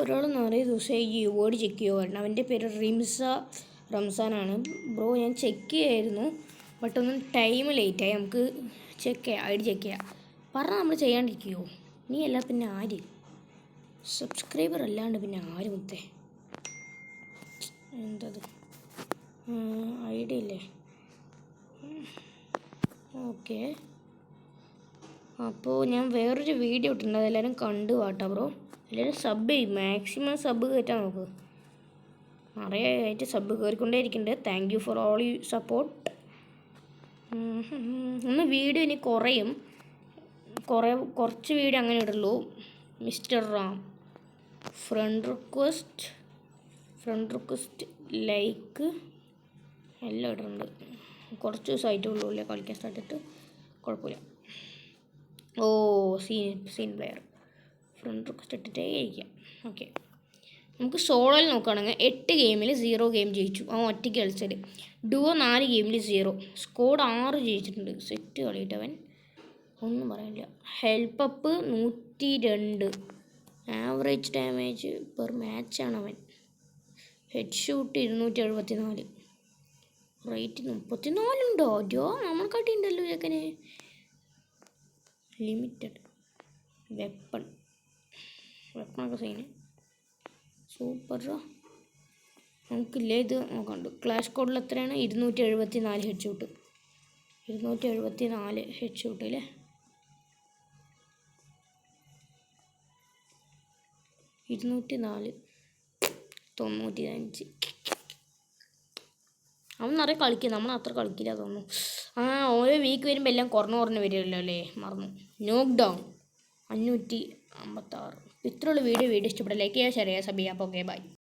ഒരാൾ നിറയെ ദിവസം ഈ വേർഡ് ചെക്ക് ചെയ്യുമായിരുന്നു. അവൻ്റെ പേര് റംസാനാണ്. ബ്രോ ഞാൻ ചെക്ക് ചെയ്യായിരുന്നു, ബട്ട് ഒന്നും ടൈം ലേറ്റായി. നമുക്ക് ചെക്ക് ചെയ്യാം, ഐ ഡി ചെക്ക് ചെയ്യാം. പറഞ്ഞാൽ നമ്മൾ ചെയ്യാണ്ടിരിക്കുമോ? നീ അല്ല പിന്നെ ആര്? സബ്സ്ക്രൈബർ അല്ലാണ്ട് പിന്നെ ആര് മുത്തേ? എന്തത് ഐ ഡി അല്ലേ? ഓക്കെ, അപ്പോൾ ഞാൻ വേറൊരു വീഡിയോ ഇട്ടിട്ടുണ്ട്, അതെല്ലാവരും കണ്ടു വാട്ടാ ബ്രോ. എല്ലാവരും സബ് ചെയ്യും, മാക്സിമം സബ് കയറ്റാൻ നോക്ക്. നിറയെ ആയിട്ട് സബ് കയറിക്കൊണ്ടേ ഇരിക്കുന്നുണ്ട്. Thank you for all you support. ഒന്ന് വീഡിയോ ഇനി കുറയും, കുറച്ച് വീഡിയോ അങ്ങനെ ഇടുള്ളൂ. Mister Ram friend request like എല്ലാം ഇടുന്നുണ്ട്. കുറച്ച് ദിവസമായിട്ടേ ഉള്ളൂ അല്ലേ കളിക്കാൻ സ്റ്റാർട്ട് ചെയ്തിട്ട്. കുഴപ്പമില്ല. ഓ സീൻ പ്ലെയർ ഫ്രണ്ട് റിക്വസ്റ്റ് ഇട്ടിട്ടേ ഇരിക്കാം. ഓക്കെ, നമുക്ക് സോളോയിൽ നോക്കുകയാണെങ്കിൽ 8 ഗെയിമിൽ 0 ഗെയിം ജയിച്ചു. ഒറ്റയ്ക്ക് കളിച്ചത്. ഡുവോ 4 ഗെയിമിൽ 0. സ്കോഡ് 6 ജയിച്ചിട്ടുണ്ട്. സെറ്റ് കളിയിട്ടവൻ, ഒന്നും പറയാനില്ല. Help up 102. Average damage per മാച്ചാണ് അവൻ. Head shoot 274. റേറ്റ് 34 ഉണ്ടോ? ജോ നമ്മൾ കാട്ടിയുണ്ടല്ലോ ചെക്കന്. ലിമിറ്റഡ് വെപ്പണൊക്കെ സൈന് സൂപ്പർ. നമുക്കില്ലേ ഇത് നോക്കണ്ട്. ക്ലാഷ് കോഡിൽ എത്രയാണ്? 274 ഹെഡ് ഷൂട്ട്. 274 ഹെഡ് ഷൂട്ട് അല്ലേ? 204 95. അവൻ നിറയെ കളിക്കും, നമ്മൾ അത്ര കളിക്കില്ല തോന്നുന്നു. ഓരോ വീക്ക് വരുമ്പോൾ എല്ലാം കുറഞ്ഞ് വരുമല്ലോ അല്ലേ? മറന്നു. നോക്ക് ഡൗൺ 556. ഇത്രയുള്ള വീഡിയോ ഇഷ്ടപ്പെട്ട ലൈക്ക് ചെയ്യുക, ഷെയർ ചെയ്യുക, സബ് ചെയ്യുക. അപ്പോൾ ഓക്കെ, ബൈ.